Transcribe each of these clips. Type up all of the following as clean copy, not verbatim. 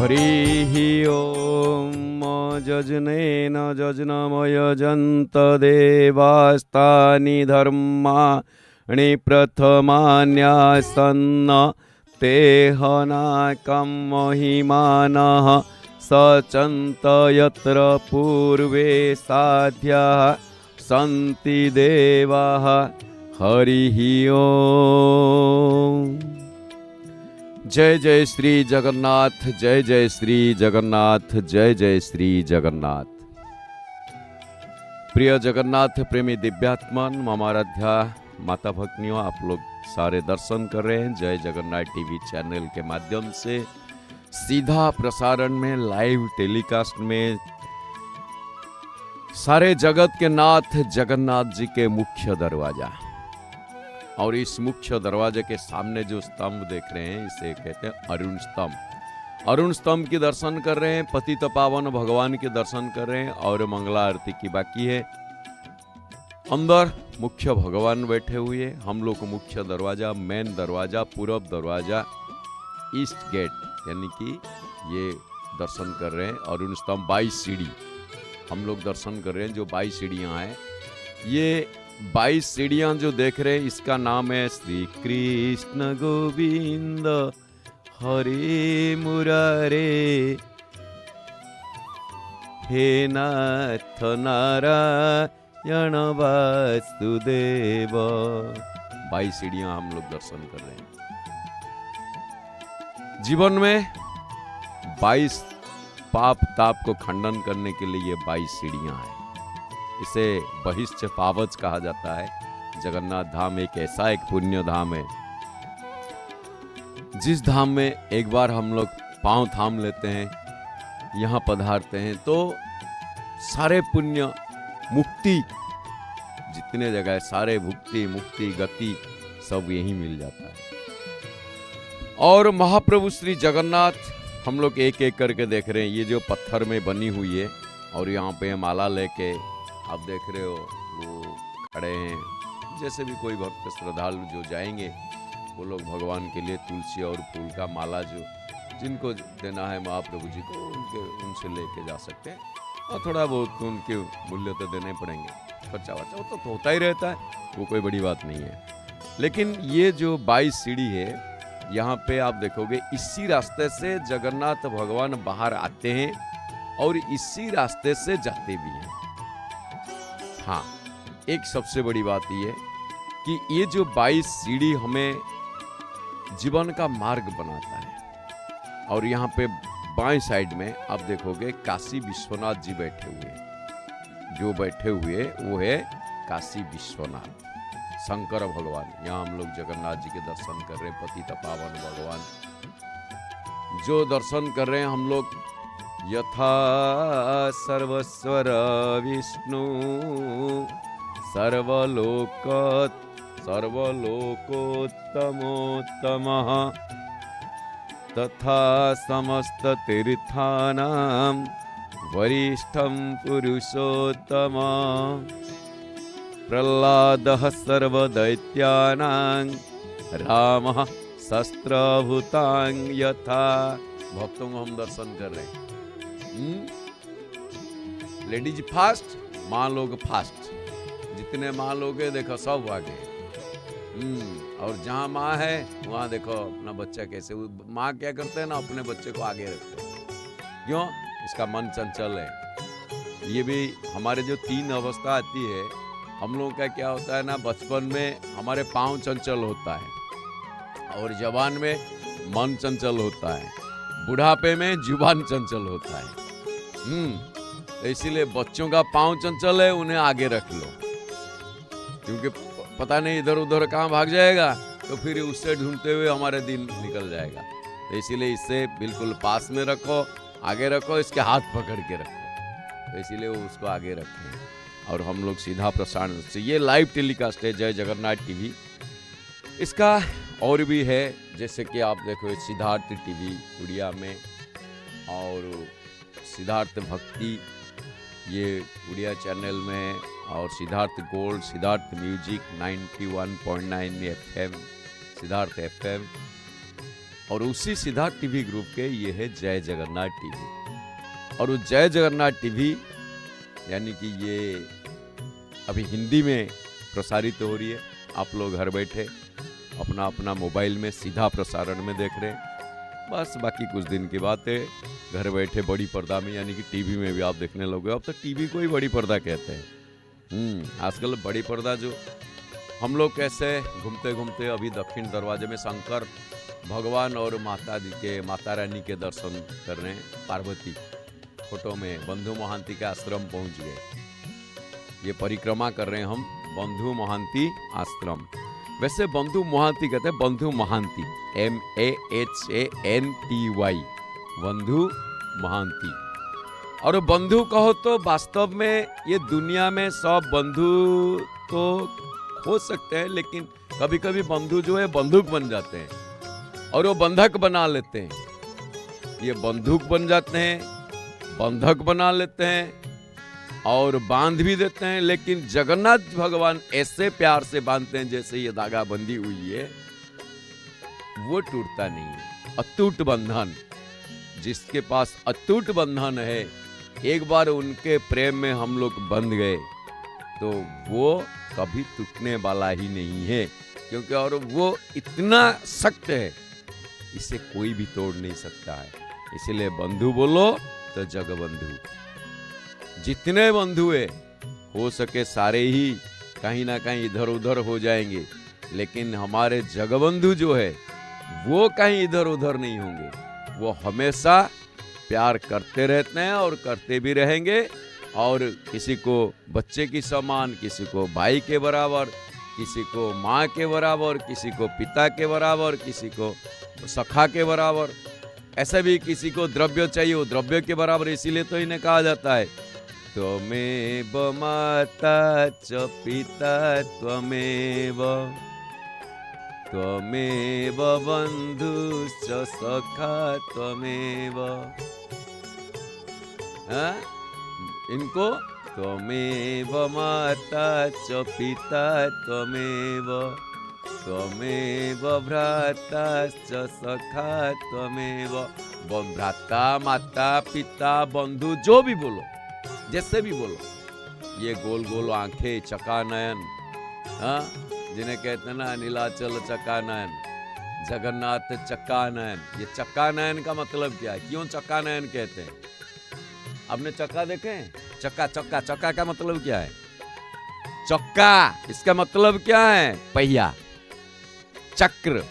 हरिः ओम जजनेन जजनमयजन्त देवास्तानि धर्माणि प्रथमान्यासन्न तेहनाकं महिमानः सचन्त यत्र पूर्वे साध्याः सन्ति देवाः। हरिः ओम। जय जय श्री जगन्नाथ, जय जय श्री जगन्नाथ, जय जय श्री जगन्नाथ। प्रिय जगन्नाथ प्रेमी दिव्यात्मन ममाराध्या माता भक्तियों, आप लोग सारे दर्शन कर रहे हैं जय जगन्नाथ टीवी चैनल के माध्यम से सीधा प्रसारण में, लाइव टेलीकास्ट में। सारे जगत के नाथ जगन्नाथ जी के मुख्य दरवाजा, और इस मुख्य दरवाजे के सामने जो स्तंभ देख रहे हैं इसे कहते हैं अरुण स्तंभ। अरुण स्तंभ की दर्शन कर रहे हैं, पतित पावन भगवान के दर्शन कर रहे हैं और मंगला आरती की बाकी है। अंदर मुख्य भगवान बैठे हुए, हम लोग को मुख्य दरवाजा, मेन दरवाजा, पूरब दरवाजा, ईस्ट गेट यानी कि ये दर्शन कर रहे हैं। अरुण स्तंभ 22 सीढ़ी हम लोग दर्शन कर रहे हैं, जो 22 सीढ़ियाँ हैं। ये 22 सीढ़ियाँ जो देख रहे हैं इसका नाम है श्री कृष्ण गोविंद हरे मुरारे हे नाथ नारायण वासुदेव। 22 सीढ़ियाँ हम लोग दर्शन कर रहे हैं। जीवन में 22 पाप ताप को खंडन करने के लिए ये 22 सीढ़ियाँ हैं। इसे बहिश्च पावच कहा जाता है। जगन्नाथ धाम एक ऐसा एक पुण्य धाम है जिस धाम में एक बार हम लोग पांव थाम लेते हैं, यहाँ पधारते हैं तो सारे पुण्य, मुक्ति, जितने जगह सारे भुक्ति मुक्ति गति सब यही मिल जाता है। और महाप्रभु श्री जगन्नाथ हम लोग एक एक करके देख रहे हैं। ये जो पत्थर में बनी हुई है और यहाँ पे माला लेके आप देख रहे हो वो खड़े हैं। जैसे भी कोई भक्त श्रद्धालु जो जाएंगे वो लोग भगवान के लिए तुलसी और फूल का माला जो जिनको देना है महाप्रभु जी को उनसे लेके जा सकते हैं। और थोड़ा बहुत उनके मूल्य तो देने पड़ेंगे, खर्चा वर्चा वो तो होता ही रहता है, वो कोई बड़ी बात नहीं है। लेकिन ये जो 22 सीढ़ी है यहाँ पे आप देखोगे इसी रास्ते से जगन्नाथ भगवान बाहर आते हैं और इसी रास्ते से जाते भी हैं। हाँ, एक सबसे बड़ी बात ये कि ये जो 22 सीढ़ी हमें जीवन का मार्ग बनाता है। और यहाँ पे बाएं साइड में आप देखोगे काशी विश्वनाथ जी बैठे हुए। जो बैठे हुए वो है काशी विश्वनाथ शंकर भगवान। यहाँ हम लोग जगन्नाथ जी के दर्शन कर रहे हैं, पतित पावन भगवान जो दर्शन कर रहे हैं हम लोग। यथा सर्वस्वर विष्णु सर्वलोकोत्तमोत्तमः तथा समस्त तीर्थानां वरिष्ठं पुरुषोत्तम प्रह्लादः सर्वदैत्यानां रामः शस्त्रभूतां यथा। भक्तों को हम दर्शन कर रहे हैं। लेडीज फास्ट, माँ लोग फास्ट। जितने माँ लोग है देखो सब आगे। और जहाँ माँ है वहाँ देखो अपना बच्चा कैसे, माँ क्या करते हैं ना अपने बच्चे को आगे रखते हैं। क्यों? इसका मन चंचल है। ये भी हमारे जो 3 अवस्था आती है, हम लोगों का क्या होता है ना, बचपन में हमारे पाँव चंचल होता है और जवान में मन चंचल होता है, बुढ़ापे में जुबान चंचल होता है। तो इसीलिए बच्चों का पाँव चंचल है, उन्हें आगे रख लो, क्योंकि पता नहीं इधर उधर कहाँ भाग जाएगा तो फिर उससे ढूंढते हुए हमारे दिन निकल जाएगा। तो इसीलिए इससे बिल्कुल पास में रखो, आगे रखो, इसके हाथ पकड़ के रखो। तो इसीलिए वो उसको आगे रखें। और हम लोग सीधा प्रसारण से, ये लाइव टेलीकास्ट है जय जगन्नाथ टीवी। इसका और भी है, जैसे कि आप देखो सिद्धार्थ टीवी उड़िया में और सिद्धार्थ भक्ति ये उड़िया चैनल में, और Siddharth gold, Siddharth music 91.9 FM, Siddharth FM, और उसी सीधा टीवी ग्रुप के ये है जय जगन्नाथ टीवी। और उस जय जगन्नाथ टीवी यानी कि ये अभी हिंदी में प्रसारित हो रही है। आप लोग घर बैठे अपना अपना मोबाइल में सीधा प्रसारण में देख रहे हैं। बस बाकी कुछ दिन की बात है, घर बैठे बड़ी पर्दा में यानी कि टीवी में भी आप देखने लोगे। अब तो टीवी को ही बड़ी पर्दा कहते हैं। आजकल बड़ी पर्दा जो हम लोग कैसे घूमते घूमते अभी दक्षिण दरवाजे में शंकर भगवान और माता जी के, माता रानी के दर्शन कर रहे हैं। पार्वती फोटो में बंधु महांती के आश्रम पहुंच गए। ये परिक्रमा कर रहे हैं हम बंधु महांती आश्रम। वैसे बंधु महांती कहते हैं बंधु महांती, MAHANTY, बंधु महांती। और बंधु कहो तो वास्तव में ये दुनिया में सब बंधु तो हो सकते हैं, लेकिन कभी कभी बंधु जो है बंदूक बन जाते हैं और वो बंधक बना लेते हैं। ये बंदूक बन जाते हैं, बंधक बना लेते हैं और बांध भी देते हैं। लेकिन जगन्नाथ भगवान ऐसे प्यार से बांधते हैं जैसे ये धागा बंधी हुई है, वो टूटता नहीं है। अटूट बंधन, जिसके पास अटूट बंधन है, एक बार उनके प्रेम में हम लोग बंध गए तो वो कभी टूटने वाला ही नहीं है, क्योंकि और वो इतना सख्त है, इसे कोई भी तोड़ नहीं सकता है। इसलिए बंधु बोलो तो जगबंधु। जितने बंधु है हो सके सारे ही कहीं ना कहीं इधर उधर हो जाएंगे, लेकिन हमारे जगबंधु जो है वो कहीं इधर उधर नहीं होंगे। वो हमेशा प्यार करते रहते हैं और करते भी रहेंगे। और किसी को बच्चे की समान, किसी को भाई के बराबर, किसी को माँ के बराबर, किसी को पिता के बराबर, किसी को सखा के बराबर, ऐसे भी किसी को द्रव्य चाहिए वो द्रव्य के बराबर। इसीलिए तो इन्हें कहा जाता है त्वमेव माता च पिता त्वमेव, त्वमेव बन्धुश्च सखा त्वमेव। इनको त्वमेव माता च पिता त्वमेव, त्वमेव भ्राता च सखा त्वमेव। भ्राता, माता, पिता, बंधु, जो भी बोलो, जैसे भी बोलो। ये गोल गोल आंखें, चकानयन, जिन्हें कहते हैं ना नीलाचल चकानयन, जगन्नाथ चकानयन। ये चकानयन का मतलब क्या है? क्यों चकानयन कहते हैं? आपने चक्का देखे हैं? चक्का चक्का चक्का का मतलब क्या है? चक्का, इसका मतलब क्या है? पहिया, चक्र।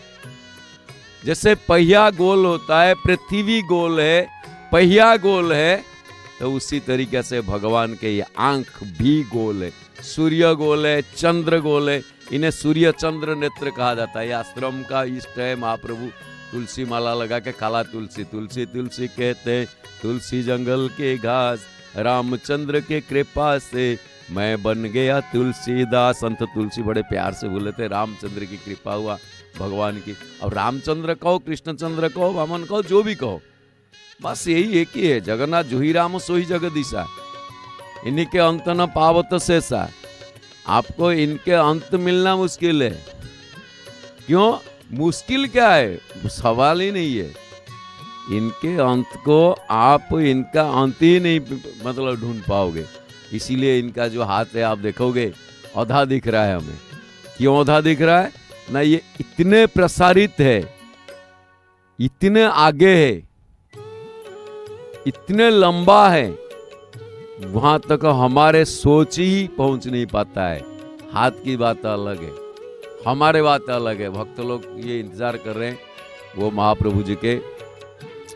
जैसे पहिया गोल होता है, पृथ्वी गोल है, पहिया गोल है, तो उसी तरीके से भगवान के ये आंख भी गोल है। सूर्य गोल है, चंद्र गोल है। इन्हें सूर्य चंद्र नेत्र कहा जाता है। ये आश्रम का इष्ट है महाप्रभु। तुलसी माला लगा के काला तुलसी, तुलसी तुलसी कहते, तुलसी जंगल के घास, रामचंद्र के कृपा से मैं बन गया तुलसीदास। संत तुलसी बड़े प्यार से बोले थे, रामचंद्र की कृपा हुआ भगवान की। अब रामचंद्र कहो, कृष्णचंद्र कहो, वामन कहो, जो भी कहो, बस यही एक ही है। जगन्नाथ जो ही राम सो ही जगदीशा, इन्हीं के अंत न पावत शेषा। आपको इनके अंत मिलना मुश्किल है। क्यों मुश्किल? क्या है, सवाल ही नहीं है। इनके अंत को आप इनका अंत ही नहीं मतलब ढूंढ पाओगे। इसीलिए इनका जो हाथ है आप देखोगे औधा दिख रहा है हमें। क्यों औधा दिख रहा है ना? ये इतने प्रसारित है, इतने आगे है, इतने लंबा है, वहां तक हमारे सोच ही पहुंच नहीं पाता है। हाथ की बात अलग है, हमारे बात अलग है। भक्त लोग ये इंतजार कर रहे हैं वो महाप्रभु जी के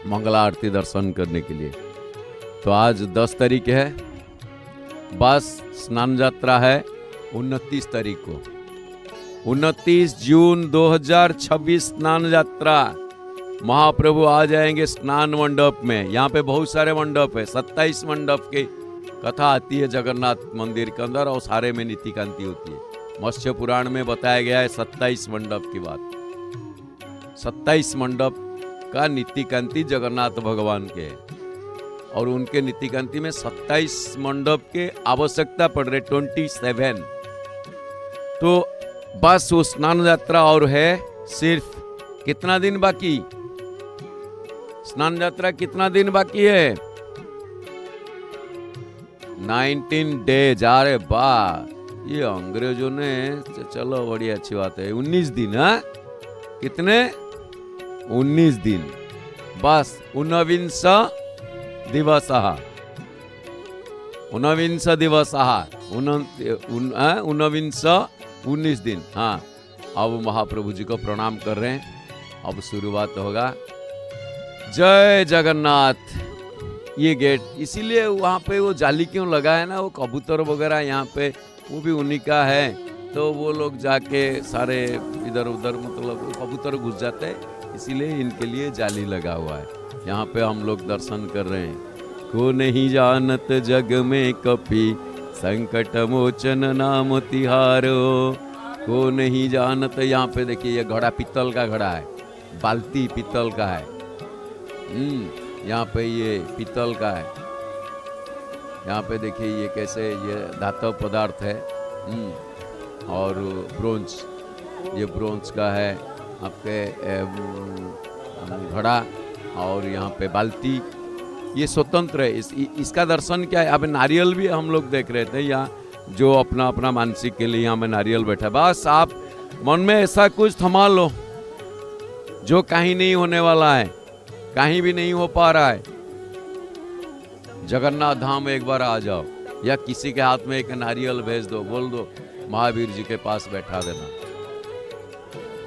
मंगला आरती दर्शन करने के लिए। तो आज 10 तारीख है, बस स्नान यात्रा है 29 तारीख को। 29 जून 2026 स्नान यात्रा। महाप्रभु आ जाएंगे स्नान मंडप में। यहाँ पे बहुत सारे मंडप है, 27 मंडप की कथा आती है जगन्नाथ मंदिर के अंदर, और सारे में नीति कांति होती है। मत्स्य पुराण में बताया गया है 27 मंडप की बात। 27 मंडप का नीति कांति जगन्नाथ भगवान के है, और उनके नीति कांति में 27 मंडप के आवश्यकता पड़ रहे 27। तो बस वो स्नान यात्रा और है सिर्फ कितना दिन बाकी? स्नान यात्रा कितना दिन बाकी है? 19 डेज। अरे वाह, ये अंग्रेजों ने, चलो बड़ी अच्छी बात है, 19 दिन। है कितने? 19 दिन बस। ऊनविंश दिवसः, ऊनविंश दिवसः, ऊनविंश 19 दिन। हाँ, अब महाप्रभु जी को प्रणाम कर रहे हैं। अब शुरुआत होगा। जय जगन्नाथ। ये गेट इसीलिए वहाँ पे वो जाली क्यों लगा है ना, वो कबूतर वगैरह यहाँ पे वो भी उन्हीं का है, तो वो लोग जाके सारे इधर उधर मतलब कबूतर घुस जाते हैं, इसीलिए इनके लिए जाली लगा हुआ है। यहाँ पे हम लोग दर्शन कर रहे हैं। को नहीं जानत जग में कपि, संकट मोचन नाम तिहारो। को नहीं जानत, यहाँ पे देखिए ये घड़ा पीतल का घड़ा है, बाल्टी पीतल का है। यहाँ पे ये पीतल का है। यहाँ पे देखिए ये कैसे, ये धातु पदार्थ है। और ब्रोंज, ये ब्रोंज का है आपके घड़ा। और यहाँ पे बाल्टी, ये स्वतंत्र है। इसका दर्शन क्या है? अब नारियल भी हम लोग देख रहे थे यहाँ, जो अपना अपना मानसिक के लिए यहाँ में नारियल बैठा। बस आप मन में ऐसा कुछ थमा लो जो कहीं नहीं होने वाला है, कहीं भी नहीं हो पा रहा है। जगन्नाथ धाम एक बार आ जाओ, या किसी के हाथ में एक नारियल भेज दो, बोल दो महावीर जी के पास बैठा देना।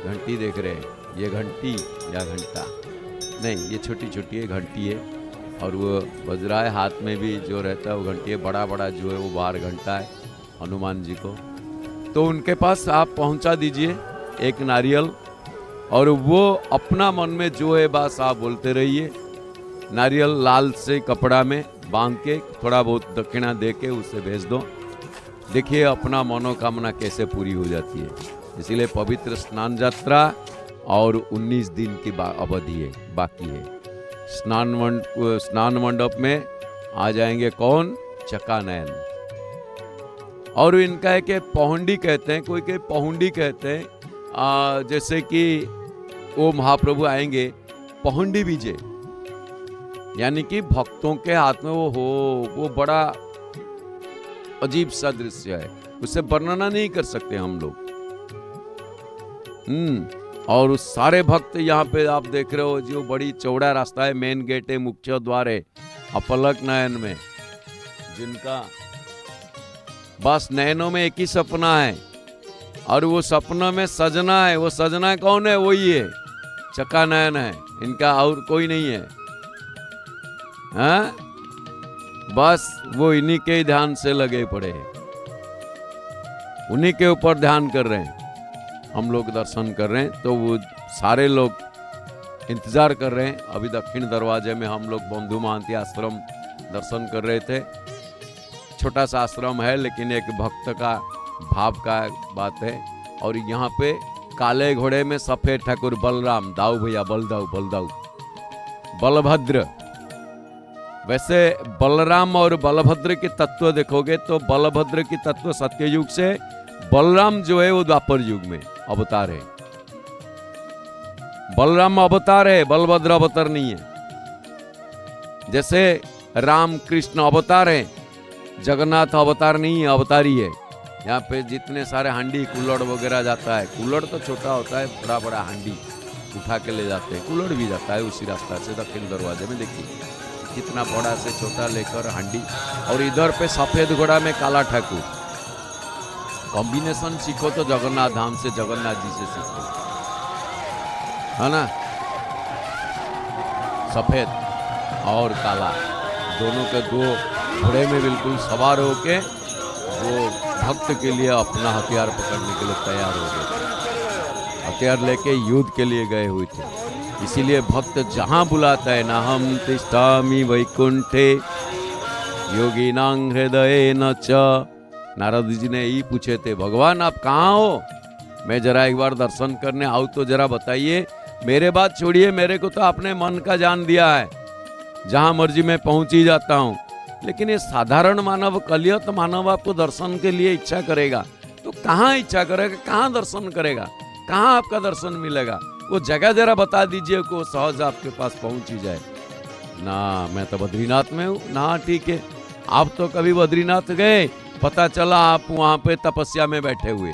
घंटी देख रहे हैं, ये घंटी या घंटा नहीं, ये छोटी छोटी है घंटी है, और वो बज रहा है। हाथ में भी जो रहता है वो घंटी है, बड़ा बड़ा जो है वो बाहर घंटा है हनुमान जी को। तो उनके पास आप पहुंचा दीजिए एक नारियल, और वो अपना मन में जो है बस आप बोलते रहिए। नारियल लाल से कपड़ा में बांध के थोड़ा बहुत दक्षिणा दे के उसे भेज दो। देखिए अपना मनोकामना कैसे पूरी हो जाती है। इसीलिए पवित्र स्नान यात्रा और 19 दिन की अवधि है, बाकी है। स्नान मंडप में आ जाएंगे कौन? चकानयन। और इनका है कि पहुंडी कहते हैं, कोई के पहुंडी कहते हैं। जैसे कि वो महाप्रभु आएंगे पहुंडी विजय, यानी कि भक्तों के हाथ में वो बड़ा अजीब सा दृश्य है, उसे वर्णना नहीं कर सकते हम लोग। और उस सारे भक्त यहाँ पे आप देख रहे हो, जो बड़ी चौड़ा रास्ता है, मेन गेट है, मुख्य द्वार है, अपलक नयन में, जिनका बस नयनों में एक ही सपना है, और वो सपना में सजना है। वो सजना कौन है? वही है, चकानयन है इनका, और कोई नहीं है। हाँ, बस वो इन्हीं के ध्यान से लगे पड़े हैं, उन्हीं के ऊपर ध्यान कर रहे हैं। हम लोग दर्शन कर रहे हैं, तो वो सारे लोग इंतजार कर रहे हैं। अभी दक्षिण दरवाजे में हम लोग बंधु महांती आश्रम दर्शन कर रहे थे। छोटा सा आश्रम है, लेकिन एक भक्त का भाव का बात है। और यहाँ पे काले घोड़े में सफेद ठाकुर बलराम, दाऊ भैया, बलदाऊ बलभद्र। वैसे बलराम और बलभद्र के तत्व देखोगे तो बलभद्र की तत्व सत्ययुग से, बलराम जो है वो द्वापर युग में अवतार है। बलराम अवतार है, बलभद्र अवतार नहीं है। जैसे राम कृष्ण अवतार है, जगन्नाथ अवतार नहीं है, अवतारी है। यहाँ पे जितने सारे हांडी कुल्लड़ वगैरह जाता है, कुल्लड़ तो छोटा होता है, बड़ा बड़ा हांडी उठा के ले जाते हैं, कुल्लड़ भी जाता है उसी रास्ता से दक्षिण दरवाजे में। देखिए कितना बड़ा से छोटा लेकर हांडी, और इधर पे सफेद घोड़ा में काला ठाकुर। कॉम्बिनेशन सीखो तो जगन्नाथ धाम से, जगन्नाथ जी से सीखो, है ना। सफेद और काला दोनों के दो घोड़े में बिल्कुल सवार होके वो भक्त के लिए अपना हथियार पकड़ने के लिए तैयार हो गए, हथियार लेके युद्ध के लिए गए हुए थे। इसीलिए भक्त जहां बुलाता है, ना हम तिष्ठामि वैकुंठे योगिनां हृदये न च। नारद जी ने यही पूछे थे, भगवान आप कहाँ हो? मैं जरा एक बार दर्शन करने आऊँ तो जरा बताइए। मेरे बात छोड़िए, मेरे को तो आपने मन का जान दिया है, जहां मर्जी मैं पहुंच ही जाता हूं। लेकिन ये साधारण मानव, कलियत मानव आपको दर्शन के लिए इच्छा करेगा तो कहाँ इच्छा करेगा, कहाँ दर्शन करेगा, कहाँ आपका दर्शन मिलेगा? वो जगह जरा बता दीजिए को सहज आपके पास पहुंच ही जाए। ना मैं तो बद्रीनाथ में हूँ ना, ठीक है आप तो कभी बद्रीनाथ गए, पता चला आप वहां पे तपस्या में बैठे हुए।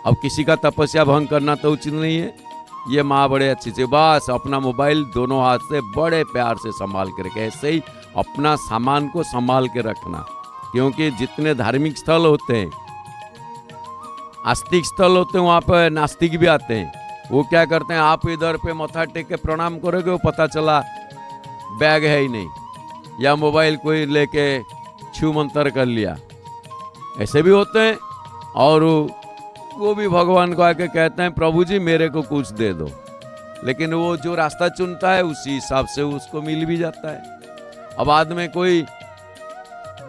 अब किसी का तपस्या भंग करना तो उचित नहीं है। ये माँ बड़े अच्छी से बस अपना मोबाइल दोनों हाथ से बड़े प्यार से संभाल के रखे, ऐसे ही अपना सामान को संभाल के रखना। क्योंकि जितने धार्मिक स्थल होते हैं, आस्तिक स्थल होते हैं, वहां पर नास्तिक भी आते हैं। वो क्या करते हैं, आप इधर पे मत्था टेक के प्रणाम करोगे, वो पता चला बैग है ही नहीं, या मोबाइल कोई लेके छू मंतर कर लिया, ऐसे भी होते हैं। और वो भी भगवान को आके कहते हैं प्रभु जी मेरे को कुछ दे दो, लेकिन वो जो रास्ता चुनता है उसी हिसाब से उसको मिल भी जाता है। अब बाद में कोई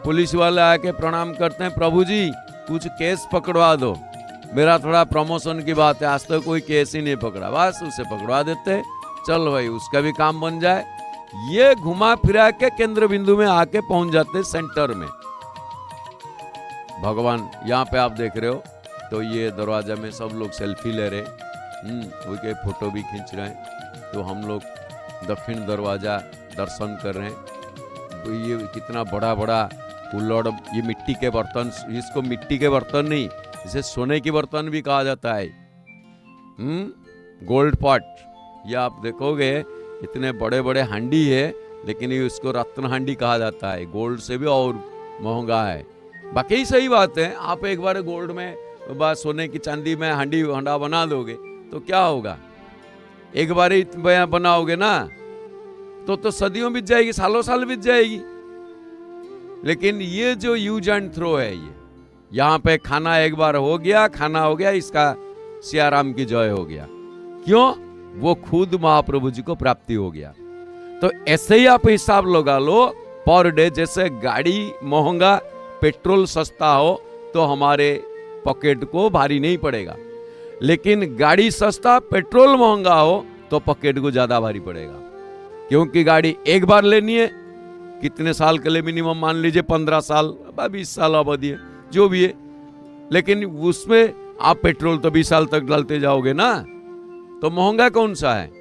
पुलिस वाले आके प्रणाम करते हैं प्रभु जी कुछ केस पकड़वा दो, मेरा थोड़ा प्रमोशन की बात है, आज तक कोई केस ही नहीं पकड़ा, बस उसे पकड़वा देते, चल भाई उसका भी काम बन जाए। ये घुमा फिरा के केंद्र बिंदु में आके पहुंच जाते सेंटर में। भगवान यहाँ पे आप देख रहे हो, तो ये दरवाजा में सब लोग सेल्फी ले रहे, उनके फोटो भी खींच रहे हैं। तो हम लोग दक्षिण दरवाजा दर्शन कर रहे हैं। तो ये कितना बड़ा बड़ा कुल्हड़, ये मिट्टी के बर्तन, इसको मिट्टी के बर्तन नहीं, इसे सोने के बर्तन भी कहा जाता है, गोल्ड पॉट। ये आप देखोगे इतने बड़े बड़े हांडी है, लेकिन ये उसको रत्न हांडी कहा जाता है, गोल्ड से भी और महंगा है। बाकी सही बात है, आप एक बार गोल्ड में बस सोने की चांदी में हांडी हंडा बना दोगे तो क्या होगा, एक बार ही बनाओगे ना तो सदियों बीत जाएगी, सालों साल बीत जाएगी। लेकिन ये जो यूज एंड थ्रो है, ये यहाँ पे खाना एक बार हो गया, खाना हो गया, इसका सियाराम की जय हो गया। क्यों? वो खुद महाप्रभु जी को प्राप्ति हो गया। तो ऐसे ही आप हिसाब लगा लो पर डे, जैसे गाड़ी महंगा पेट्रोल सस्ता हो तो हमारे पॉकेट को भारी नहीं पड़ेगा, लेकिन गाड़ी सस्ता पेट्रोल महंगा हो तो पॉकेट को ज्यादा भारी पड़ेगा। क्योंकि गाड़ी एक बार लेनी है, कितने साल के लिए, मिनिमम मान लीजिए 15 साल 20 साल अवधि है, जो भी है, लेकिन उसमें आप पेट्रोल तो 20 साल तक डालते जाओगे ना, तो महंगा कौन सा है।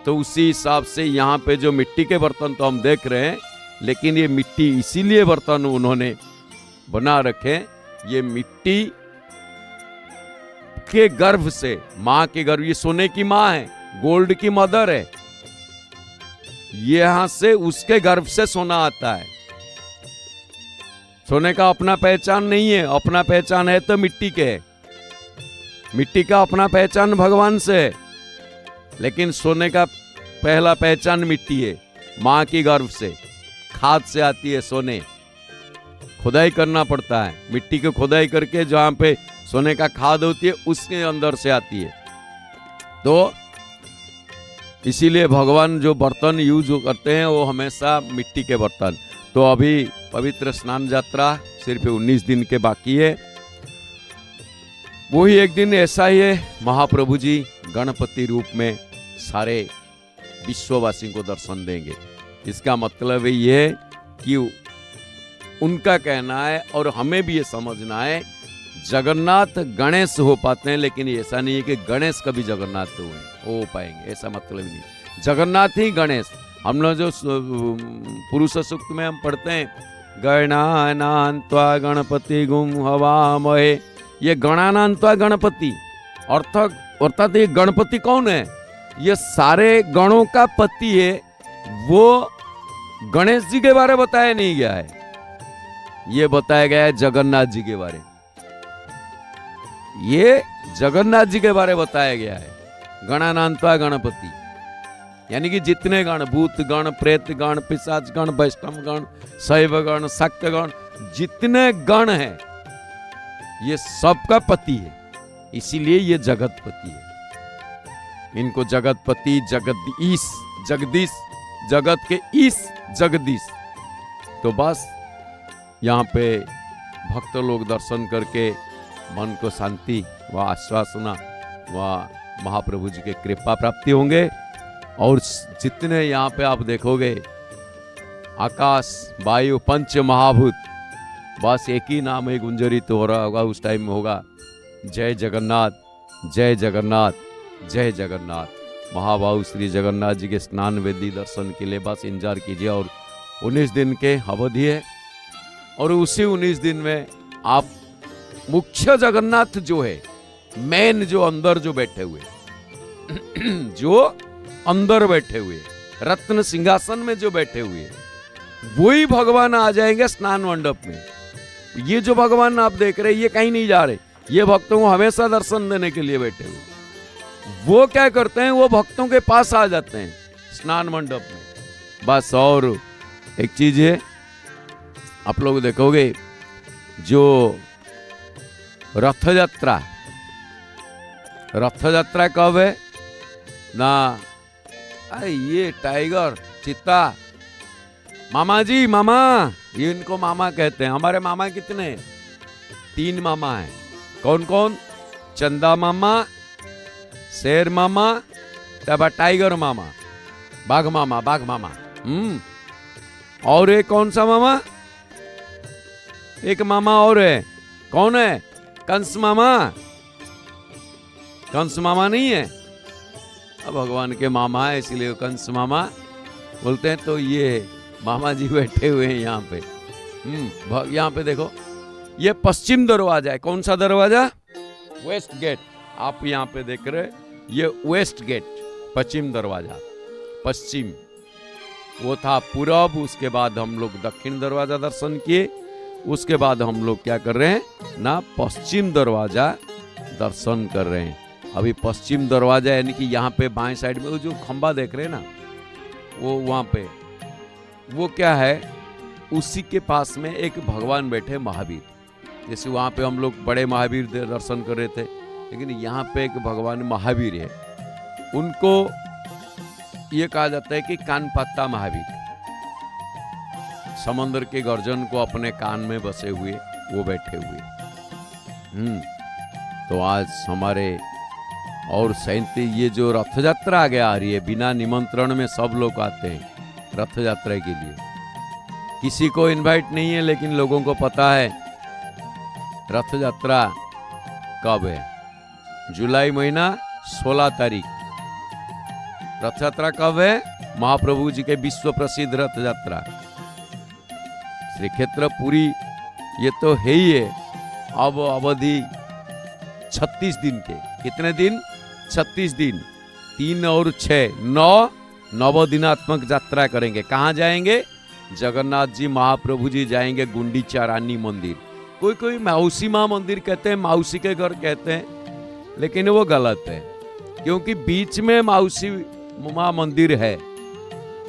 तो उसी हिसाब से यहाँ पे जो मिट्टी के बर्तन तो हम देख रहे हैं, लेकिन ये मिट्टी इसीलिए बर्तन उन्होंने बना रखे, ये मिट्टी के गर्भ से, माँ के गर्भ, ये सोने की माँ है, गोल्ड की मदर है, यहां से उसके गर्भ से सोना आता है। सोने का अपना पहचान नहीं है, अपना पहचान है तो मिट्टी के है, मिट्टी का अपना पहचान भगवान से है, लेकिन सोने का पहला पहचान मिट्टी है, माँ की गर्भ से, खाद से आती है सोने, खुदाई करना पड़ता है, मिट्टी को खुदाई करके जहां पे सोने का खाद होती है उसके अंदर से आती है। तो इसीलिए भगवान जो बर्तन यूज करते हैं वो हमेशा मिट्टी के बर्तन। तो अभी पवित्र स्नान यात्रा सिर्फ 19 दिन के बाकी है, वही एक दिन ऐसा ही है, महाप्रभु जी गणपति रूप में सारे विश्ववासियों को दर्शन देंगे। इसका मतलब ये है कि उनका कहना है और हमें भी ये समझना है, जगन्नाथ गणेश हो पाते हैं, लेकिन ऐसा नहीं है कि गणेश कभी जगन्नाथ हो पाएंगे, ऐसा मतलब नहीं, जगन्नाथ ही गणेश। हम लोग जो पुरुष सूक्त में हम पढ़ते हैं, गणानान्त्वा गणपति गुम हवामहे, ये गणानान्त्वा गणपति अर्थात ये गणपति कौन है, ये सारे गणों का पति है, वो गणेश जी के बारे में बताया नहीं गया है, ये बताया गया है जगन्नाथ जी के बारे, ये जगन्नाथ जी के बारे में बताया गया है। गणानान्त्वा गणपति यानी कि जितने गण, भूत गण, प्रेत गण, पिशाच गण, वैष्णव गण, शैव गण, शाक्त गण, जितने गण हैं ये सबका पति है, इसीलिए ये जगतपति है। इनको जगतपति, जगदीश, जगदीश, जगत के ईश, जगदीश। तो बस यहाँ पे भक्त लोग दर्शन करके मन को शांति व आश्वासना व महाप्रभु जी के कृपा प्राप्ति होंगे। और जितने यहाँ पे आप देखोगे आकाश वायु पंच महाभूत, बस एक ही नाम है गुंजरित हो रहा होगा, उस टाइम में होगा जय जगन्नाथ, जय जगन्नाथ, जय जगन्नाथ। महाबाहु श्री जगन्नाथ जी के स्नान वेदी दर्शन के लिए बस इंतजार कीजिए। और 19 दिन के अवधि है और उसी 19 दिन में आप मुख्य जगन्नाथ जो है, मेन जो अंदर जो बैठे हुए जो अंदर बैठे हुए रत्न सिंहासन में जो बैठे हुए वही भगवान आ जाएंगे स्नान मंडप में। ये जो भगवान आप देख रहे हैं ये कहीं नहीं जा रहे, ये भक्तों को हमेशा दर्शन देने के लिए बैठे हुए। वो क्या करते हैं, वो भक्तों के पास आ जाते हैं स्नान मंडप में बस। और एक चीज है, आप लोग देखोगे जो रथ यात्रा कब है ना, अरे ये टाइगर चित्ता मामा जी, मामा, ये इनको मामा कहते हैं। हमारे मामा कितने, 3 मामा हैं। कौन कौन, चंदा मामा, शेर मामा, तब टाइगर मामा, बाघ मामा। और एक कौन सा मामा, एक मामा और है, कौन है, कंस मामा। कंस मामा नहीं है, अब भगवान के मामा है इसलिए कंस मामा बोलते हैं। तो ये मामा जी बैठे हुए हैं यहाँ पे। यहाँ पे देखो, ये पश्चिम दरवाजा है। कौन सा दरवाजा, वेस्ट गेट। आप यहाँ पे देख रहे हैं, ये वेस्ट गेट, पश्चिम दरवाजा। पश्चिम वो था पूरब, उसके बाद हम लोग दक्षिण दरवाजा दर्शन किए, उसके बाद हम लोग क्या कर रहे हैं ना, पश्चिम दरवाजा दर्शन कर रहे हैं। अभी पश्चिम दरवाजा यानी कि यहाँ पे बाएं साइड में वो जो खंबा देख रहे हैं ना, वो वहाँ पे वो क्या है, उसी के पास में एक भगवान बैठे महावीर। जैसे वहाँ पे हम लोग बड़े महावीर दर्शन कर रहे थे, लेकिन यहाँ पे एक भगवान महावीर है, उनको ये कहा जाता है कि कानपत्ता महावीर। समंदर के गर्जन को अपने कान में बसे हुए वो बैठे हुए। तो आज हमारे और 37 ये जो रथ यात्रा आगे आ रही है, बिना निमंत्रण में सब लोग आते हैं रथ यात्रा के लिए। किसी को इनवाइट नहीं है, लेकिन लोगों को पता है रथ यात्रा कब है। जुलाई महीना 16 तारीख रथ यात्रा कब है, महाप्रभु जी के विश्व प्रसिद्ध रथ यात्रा श्री क्षेत्र पुरी, ये तो है ही है। अब अवधि 36 दिन के, कितने दिन, 36 दिन, 3 और 6 9 दिनात्मक यात्रा करेंगे। कहाँ जाएंगे, जगन्नाथ जी महाप्रभु जी जाएंगे गुंडीचा रानी मंदिर। कोई कोई मौसी माँ मंदिर कहते हैं, मौसी के घर कहते हैं, लेकिन वो गलत है, क्योंकि बीच में मौसी माँ मंदिर है।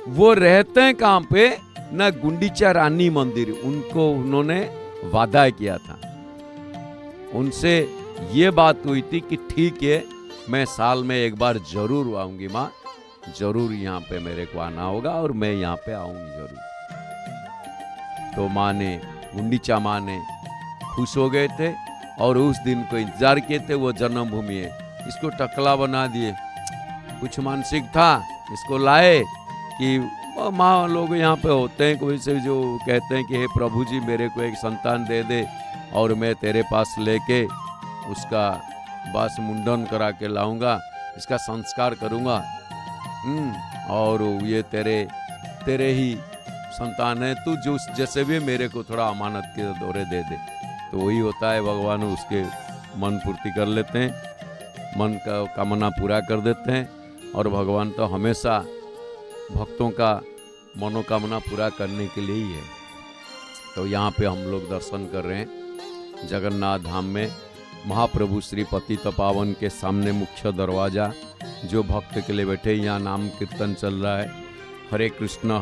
वो रहते हैं कहाँ पे ना, गुंडीचा रानी मंदिर। उनको उन्होंने वादा किया था, उनसे ये बात हुई थी कि ठीक है मैं साल में एक बार जरूर आऊंगी माँ, जरूर यहाँ पे मेरे को आना होगा और मैं यहाँ पे आऊंगी जरूर। तो माँ ने, गुंडीचा माँ ने खुश हो गए थे और उस दिन को इंतजार किए थे। वो जन्मभूमि है, इसको टकला बना दिए। कुछ मानसिक था, इसको लाए कि माँ लोग यहाँ पे होते हैं कोई से जो कहते हैं कि हे प्रभु जी मेरे को एक संतान दे दे और मैं तेरे पास लेके उसका बस मुंडन करा के लाऊंगा, इसका संस्कार करूंगा, और ये तेरे ही संतान है, तू जो जैसे भी मेरे को थोड़ा अमानत के दौरे दे दे। तो वही होता है, भगवान उसके मन पूर्ति कर लेते हैं, मन का कामना पूरा कर देते हैं। और भगवान तो हमेशा भक्तों का मनोकामना पूरा करने के लिए ही है। तो यहाँ पे हम लोग दर्शन कर रहे हैं जगन्नाथ धाम में। महाप्रभु श्री पतित पावन के सामने मुख्य दरवाजा जो भक्त के लिए बैठे, यहाँ नाम कीर्तन चल रहा है। हरे कृष्ण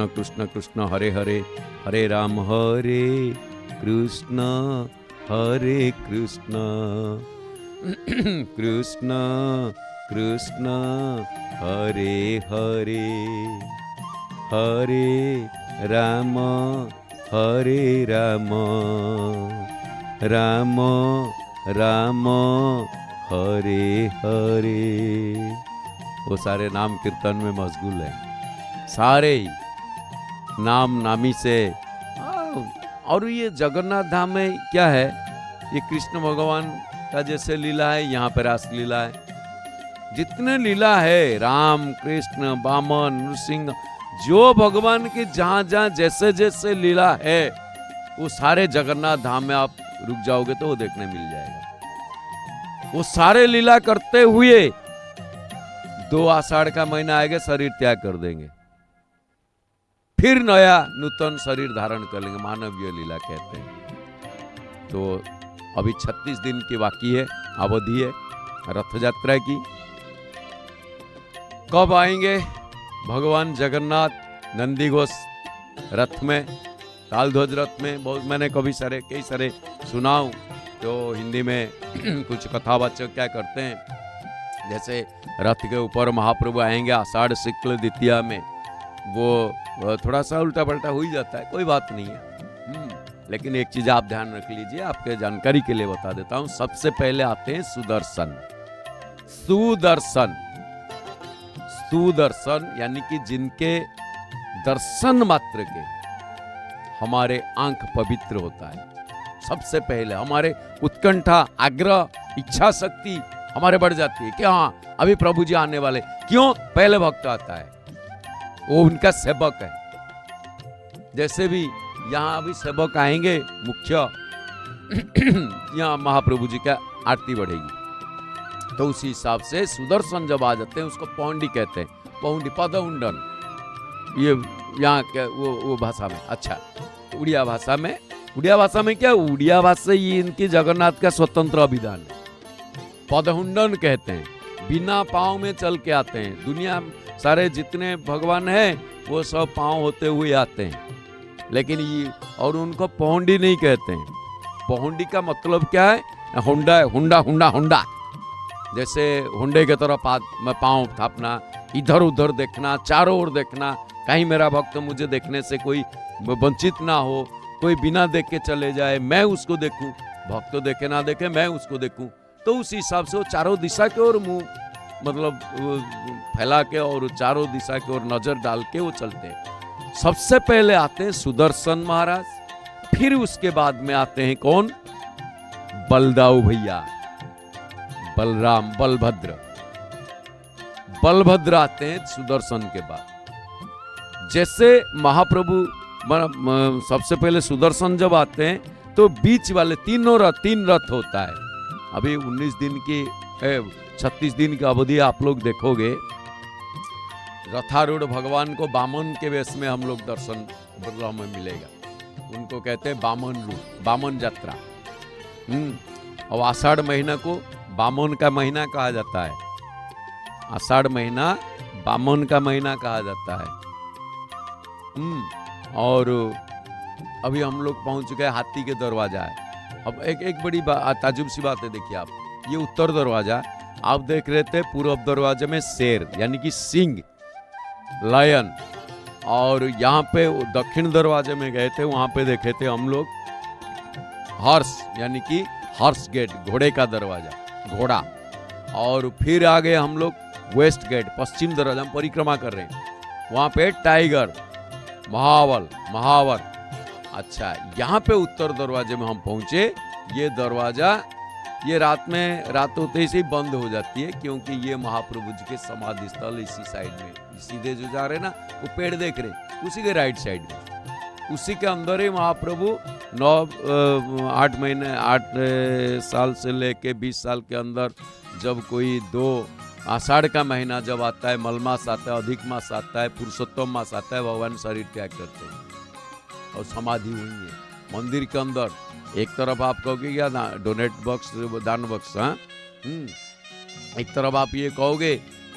कृष्ण कृष्ण हरे हरे, हरे राम कृष्ण कृष्ण कृष्ण हरे हरे, हरे राम राम राम हरे हरे। वो सारे नाम कीर्तन में मशगूल है, सारे ही नाम नामी से। और ये जगन्नाथ धाम में क्या है, ये कृष्ण भगवान का जैसे लीला है, यहाँ पे रास लीला है। जितने लीला है, राम कृष्ण वामन नृसिंह, जो भगवान की जहां जहां जैसे जैसे लीला है वो सारे जगन्नाथ धाम में आप रुक जाओगे तो वो देखने मिल जाएगा। वो सारे लीला करते हुए 2 आषाढ़ का महीना आएगा, शरीर त्याग कर देंगे, फिर नया नूतन शरीर धारण कर लेंगे, मानवीय लीला कहते हैं। तो अभी 36 दिन की बाकी है, अवधि है रथ यात्रा की। कब आएंगे भगवान जगन्नाथ नंदीघोष रथ में, तालध्वज रथ में? बहुत मैंने कई सारे सुनाऊं तो हिंदी में कुछ कथावाचक क्या करते हैं, जैसे रथ के ऊपर महाप्रभु आएंगे आषाढ़ शुक्ल द्वितीया में, वो थोड़ा सा उल्टा पलटा हो ही जाता है, कोई बात नहीं है। लेकिन एक चीज आप ध्यान रख लीजिए, आपके जानकारी के लिए बता देता हूं। सबसे पहले आते हैं सुदर्शन। सुदर्शन यानी कि जिनके दर्शन मात्र के हमारे आंख पवित्र होता है। सबसे पहले हमारे उत्कंठा, आग्रह, इच्छा शक्ति हमारे बढ़ जाती है कि हाँ अभी प्रभु जी आने वाले। क्यों? पहले भक्त आता है, वो उनका सेवक है। जैसे भी यहाँ अभी सेवक आएंगे मुख्य, यहाँ महाप्रभु जी का आरती बढ़ेगी, तो उसी हिसाब से सुदर्शन जब आ जाते हैं उसको पौंडी कहते हैं, पौंडी पदउंडन, ये यहाँ के वो भाषा में। अच्छा, उड़िया भाषा में क्या? उड़िया भाषा ये इनकी जगन्नाथ का स्वतंत्र अभिधान है। पदहुंडन कहते हैं, बिना पांव में चल के आते हैं। दुनिया सारे जितने भगवान हैं वो सब पांव होते हुए आते हैं, लेकिन ये और उनको पौंडी नहीं कहते हैं। पौंडी का मतलब क्या है? हुंडा, जैसे हुंडे के तरफ पांव थापना, इधर उधर देखना, चारों ओर देखना, कहीं मेरा भक्त मुझे देखने से कोई वंचित ना हो, कोई बिना देख के चले जाए, मैं उसको देखूं, भक्त देखे ना देखे मैं उसको देखूं। तो उस हिसाब से वो चारों दिशा के ओर मुंह मतलब फैला के और चारों दिशा की ओर नजर डाल के वो चलते हैं। सबसे पहले आते हैं सुदर्शन महाराज, फिर उसके बाद में आते हैं कौन? बलदाऊ भैया, बलराम, बलभद्र आते हैं सुदर्शन के बाद। जैसे महाप्रभु सबसे पहले सुदर्शन जब आते हैं तो बीच वाले तीन रथ होता है। अभी 19 दिन की 36 दिन की अवधि आप लोग देखोगे, रथारूढ़ भगवान को बामन के वेश में हम लोग दर्शन में मिलेगा। उनको कहते हैं बामन रूप, बामन यात्रा। और आषाढ़ महीना को बामन का महीना कहा जाता है। आषाढ़ महीना बामन का महीना कहा जाता है। और अभी हम लोग पहुंच गए हाथी के दरवाजा है। अब एक बड़ी ताजुब सी बात है, देखिए आप, ये उत्तर दरवाजा आप देख रहे थे, पूर्व दरवाजे में शेर यानी कि सिंह, लायन, और यहाँ पे दक्षिण दरवाजे में गए थे, वहां पे देखे थे हम लोग हॉर्स यानी कि हॉर्स गेट, घोड़े का दरवाजा, घोड़ा। और फिर आ गए हम लोग वेस्ट गेट, पश्चिम दरवाजा, हम परिक्रमा कर रहे हैं, वहां पे टाइगर, महावर। अच्छा, यहाँ पे उत्तर दरवाजे में हम पहुंचे। ये दरवाजा ये रात होते ही बंद हो जाती है, क्योंकि ये महाप्रभु जी के समाधि स्थल इसी साइड में, सीधे जो जा रहे ना वो पेड़ देख रहे, उसी के राइट साइड में, उसी के अंदर ही महाप्रभु 8 साल से लेके 20 साल के अंदर जब कोई 2 आषाढ़ का महीना जब आता है, मलमास आता है, अधिक मास आता है, पुरुषोत्तम मास आता है, भगवान शरीर त्याग करते हैं और समाधि हुई है मंदिर के अंदर। एक तरफ आप कहोगे क्या डोनेट बॉक्स, दान बॉक्स, हाँ, एक तरफ आप ये कहोगे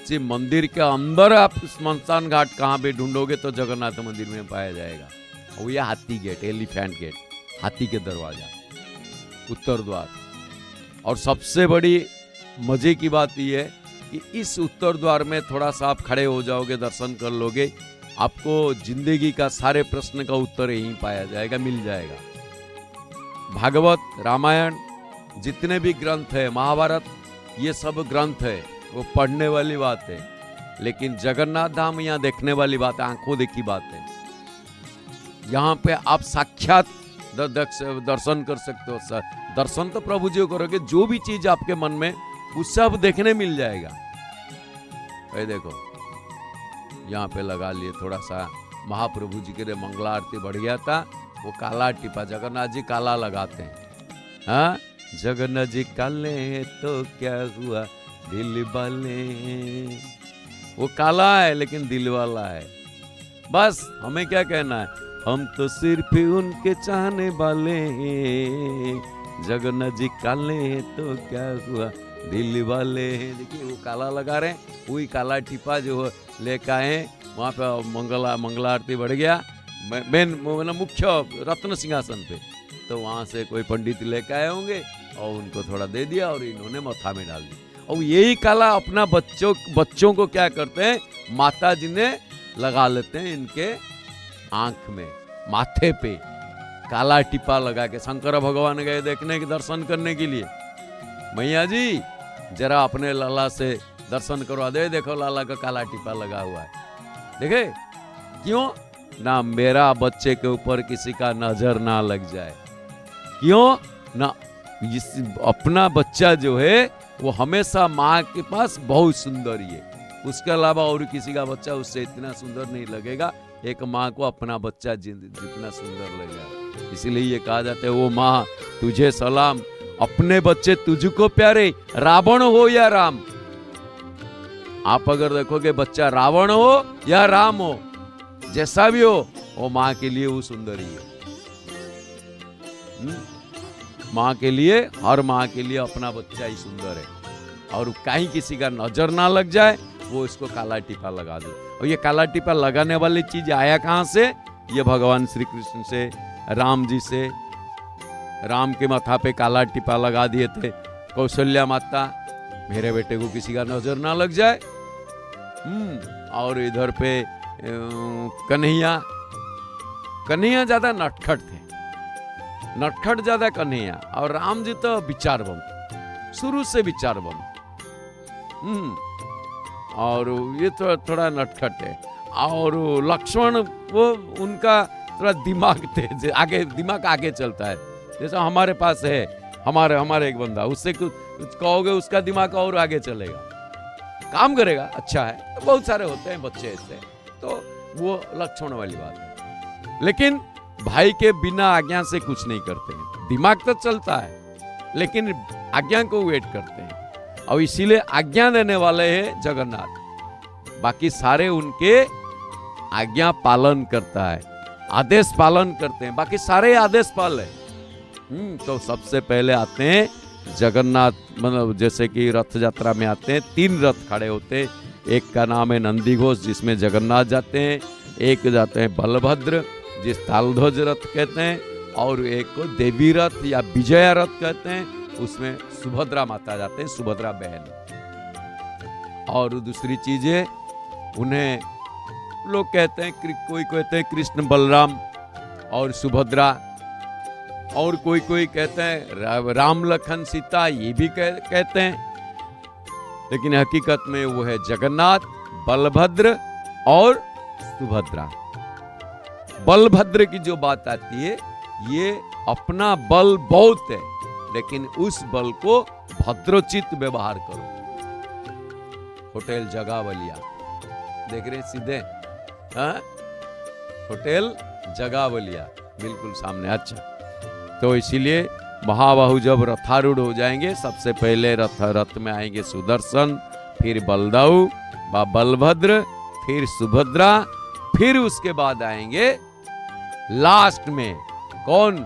कि मंदिर के अंदर आप स्मशान घाट कहाँ पे ढूंढोगे तो जगन्नाथ मंदिर में पाया जाएगा। और ये हाथी गेट, एलिफेंट गेट, हाथी के दरवाजा, उत्तर द्वार। और सबसे बड़ी मजे की बात यह है कि इस उत्तर द्वार में थोड़ा सा आप खड़े हो जाओगे, दर्शन कर लोगे, आपको जिंदगी का सारे प्रश्न का उत्तर यहीं पाया जाएगा, मिल जाएगा। भागवत, रामायण, जितने भी ग्रंथ है, महाभारत, ये सब ग्रंथ है, वो पढ़ने वाली बात है। लेकिन जगन्नाथ धाम यहाँ देखने वाली बात है, आंखों देखी बात है। यहाँ पे आप साक्षात दर्शन कर सकते हो। दर्शन तो प्रभु जी को करोगे, जो भी चीज आपके मन में, वो सब देखने मिल जाएगा। ये देखो यहाँ पे लगा लिए थोड़ा सा, महाप्रभु जी के लिए मंगला आरती बढ़ गया था, वो काला टिपा, जगन्नाथ जी काला लगाते हैं। हाँ, जगन्नाथ जी काले तो क्या हुआ दिल वाले, वो काला है लेकिन दिल वाला है। बस हमें क्या कहना है, हम तो सिर्फ उनके चाहने वाले हैं, जगन्नाथ जी काले हैं तो क्या हुआ दिल वाले हैं। देखिए वो काला लगा रहे हैं, वही काला टिपा जो लेकर आए वहाँ पे मंगला आरती बढ़ गया, मेन मुख्य रत्न सिंहासन पे, तो वहाँ से कोई पंडित लेकर आए होंगे और उनको थोड़ा दे दिया और इन्होंने मथा में डाल दिया। और यही काला अपना बच्चों को क्या करते हैं, माता जी ने लगा लेते हैं इनके आंख में, माथे पे काला टिपा लगा के। शंकर भगवान गए देखने के दर्शन करने के लिए, मैया जी जरा अपने लाला से दर्शन करवा दे, देखो लाला का काला टिपा लगा हुआ है, देखे क्यों ना मेरा बच्चे के ऊपर किसी का नजर ना लग जाए, क्यों ना अपना बच्चा जो है वो हमेशा माँ के पास बहुत सुंदर ही है, उसके अलावा और किसी का बच्चा उससे इतना सुंदर नहीं लगेगा, एक माँ को अपना बच्चा जितना सुंदर लगेगा। इसीलिए ये कहा जाता है, वो माँ तुझे सलाम, अपने बच्चे तुझको प्यारे, रावण हो या राम। आप अगर देखोगे बच्चा रावण हो या राम हो, जैसा भी हो, वो माँ के लिए वो सुंदर ही है। माँ के लिए, हर माँ के लिए अपना बच्चा ही सुंदर है, और कहीं किसी का नजर ना लग जाए वो इसको काला टिपा लगा दे। और ये काला टिपा लगाने वाली चीज आया कहाँ से, ये भगवान श्री कृष्ण से, राम जी से। राम के माथा पे काला टिपा लगा दिए थे, कौशल्या माता मेरे बेटे को किसी का नजर ना लग जाए। और इधर पे कन्हैया ज्यादा नटखट थे, नटखट ज्यादा कन्हैया, और राम जी तो विचारबम, शुरू से विचारबम। और ये तो थोड़ा नटखट है। और लक्ष्मण वो उनका थोड़ा दिमाग तेज, दिमाग आगे चलता है, जैसा हमारे पास है, हमारे एक बंदा, उससे कुछ कहोगे उसका दिमाग और आगे चलेगा, काम करेगा, अच्छा है। तो बहुत सारे होते हैं बच्चे ऐसे, तो वो लक्ष्मण वाली बात है। लेकिन भाई के बिना आज्ञा से कुछ नहीं करते हैं, दिमाग तो चलता है लेकिन आज्ञा को वेट करते हैं, और इसीलिए आज्ञा देने वाले हैं जगन्नाथ, बाकी सारे उनके आज्ञा पालन करता है, आदेश पालन करते हैं, बाकी सारे आदेश पाल है। तो सबसे पहले आते हैं जगन्नाथ, मतलब जैसे कि रथ यात्रा में आते हैं, 3 रथ खड़े होते हैं, एक का नाम है नंदीघोष जिसमें जगन्नाथ जाते हैं, एक जाते हैं बलभद्र जिस तालध्वज रथ कहते हैं, और एक को देवी रथ या विजया रथ कहते हैं, उसमें सुभद्रा माता जाते हैं, सुभद्रा बहन। और दूसरी चीज है, उन्हें लोग कहते हैं, कोई कहते हैं कृष्ण बलराम और सुभद्रा, और कोई कहते हैं राम लखन सीता, ये भी कहते हैं, लेकिन हकीकत में वो है जगन्नाथ, बलभद्र और सुभद्रा। बलभद्र की जो बात आती है, ये अपना बल बहुत है, लेकिन उस बल को भद्रोचित व्यवहार करो। होटल जगावलिया देख रहे सीधे, हाँ, होटल जगावलिया बिल्कुल सामने। अच्छा, तो इसीलिए महाबाहु जब रथारूढ़ हो जाएंगे, सबसे पहले रथ में आएंगे सुदर्शन, फिर बलदाऊ व बलभद्र, फिर सुभद्रा, फिर उसके बाद आएंगे लास्ट में कौन,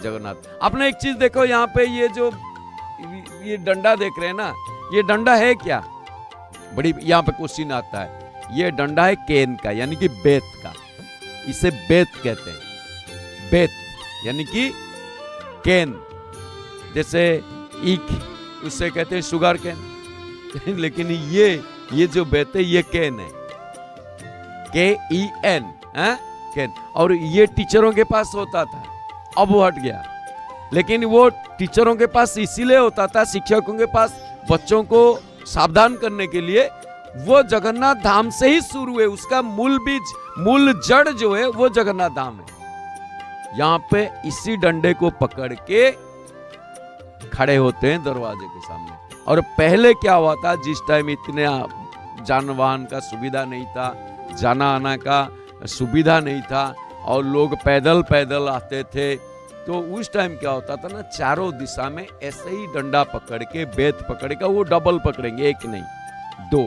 जगन्नाथ। आपने एक चीज देखो यहाँ पे, ये डंडा देख रहे हैं ना, ये डंडा है क्या, बड़ी यहाँ पे क्वेश्चन आता है। ये डंडा है केन का, यानी कि बेत का, इसे बेत कहते हैं। बेत यानी कि केन, जैसे ईख उससे कहते हैं शुगर केन लेकिन ये जो बेत है ये केन है, KEN, केन। और ये टीचरों के पास होता था, अब वो हट गया, लेकिन वो टीचरों के पास इसीलिए होता था, शिक्षकों के पास बच्चों को सावधान करने के लिए। वो जगन्नाथ धाम से ही शुरू है, उसका मूल बीज, मूल जड़ जो है वो जगन्नाथ धाम है। यहाँ पे इसी डंडे को पकड़ के खड़े होते हैं दरवाजे के सामने। और पहले क्या हुआ था, जिस टाइम इतने जान वाहन का सुविधा नहीं था, जाना आना का सुविधा नहीं था, और लोग पैदल पैदल आते थे। तो उस टाइम क्या होता था ना, चारों दिशा में ऐसे ही डंडा पकड़ के, बेत पकड़ के, वो डबल पकड़ेंगे, एक नहीं दो,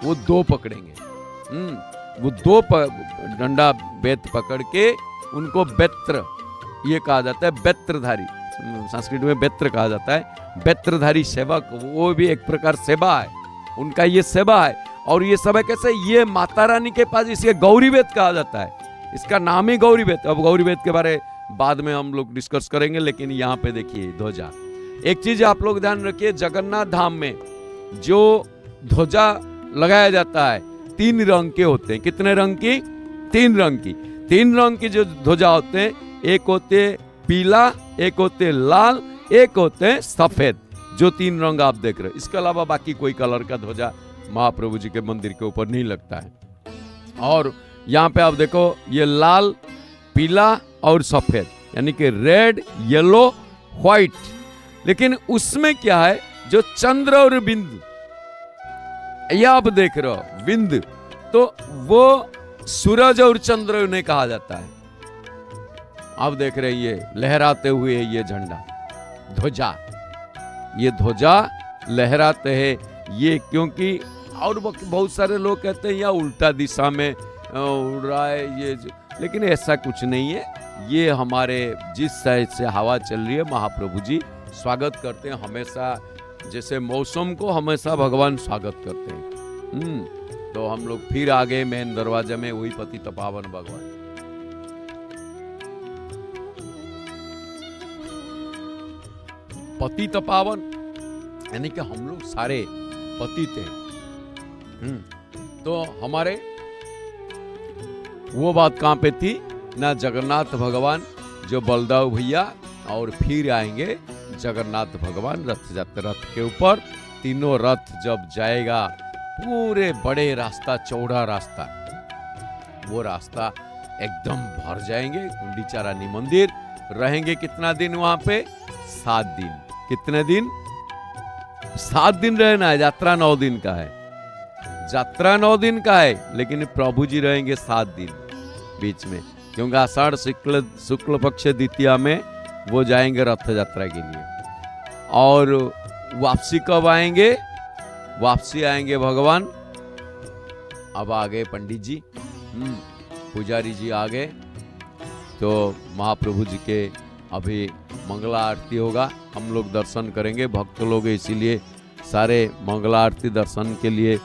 वो दो पकड़ेंगे। वो दो डंडा बेत पकड़ के, उनको बेत्र ये कहा जाता है, बेत्रधारी, संस्कृत में बेत्र कहा जाता है, बेत्रधारी सेवक, वो भी एक प्रकार सेवा है, उनका ये सेवा है। और ये सब है कैसे, ये माता रानी के पास, इसे गौरी वेद कहा जाता है, इसका नाम ही गौरी वेद। अब गौरी वेद के बारे बाद में हम लोग डिस्कस करेंगे, लेकिन यहाँ पे देखिए ध्वजा। एक चीज आप लोग ध्यान रखिए, जगन्नाथ धाम में जो ध्वजा लगाया जाता है 3 रंग के होते हैं। कितने रंग की? 3 रंग की। 3 रंग की जो ध्वजा होते हैं, एक होते पीला, एक होते लाल, एक होते सफेद, जो 3 रंग आप देख रहे हैं। इसके अलावा बाकी कोई कलर का ध्वजा महाप्रभु जी के मंदिर के ऊपर नहीं लगता है। और यहाँ पे आप देखो, ये लाल, पीला और सफेद, यानी कि रेड, येलो, व्हाइट। लेकिन उसमें क्या है, जो चंद्र और बिंदु, ये आप देख रहे हो बिंदु, तो वो सूरज और चंद्र उन्हें कहा जाता है। आप देख रहे ये लहराते हुए ये झंडा, ध्वजा, ये ध्वजा लहराते हैं ये, क्योंकि और बहुत सारे लोग कहते हैं या उल्टा दिशा में उड़ रहा है ये, लेकिन ऐसा कुछ नहीं है। ये हमारे जिस साइड से हवा चल रही है, महाप्रभु जी स्वागत करते हैं हमेशा, जैसे मौसम को हमेशा भगवान स्वागत करते हैं। तो हम लोग फिर आगे मेन दरवाजे में, वही पतित पावन भगवान। पतित पावन यानी कि हम लोग सारे पतित हैं। तो हमारे वो बात कहां पे थी ना, जगन्नाथ भगवान जो बलदाऊ भैया, और फिर आएंगे जगन्नाथ भगवान रथ के ऊपर। तीनों रथ जब जाएगा, पूरे बड़े रास्ता, चौड़ा रास्ता, वो रास्ता एकदम भर जाएंगे। गुंडीचा रानी मंदिर रहेंगे कितना दिन वहां पे? 7 दिन। कितने दिन? 7 दिन रहना है। यात्रा 9 दिन का है, यात्रा 9 दिन का है, लेकिन प्रभु जी रहेंगे 7 दिन बीच में, क्योंकि आषाढ़ शुक्ल पक्ष द्वितीया में वो जाएंगे रथ यात्रा के लिए। और वापसी कब आएंगे? वापसी आएंगे भगवान, अब आ गए पंडित जी, पुजारी जी आ गए, तो महाप्रभु जी के अभी मंगला आरती होगा, हम लोग दर्शन करेंगे। भक्त लोग इसीलिए सारे मंगला आरती दर्शन के लिए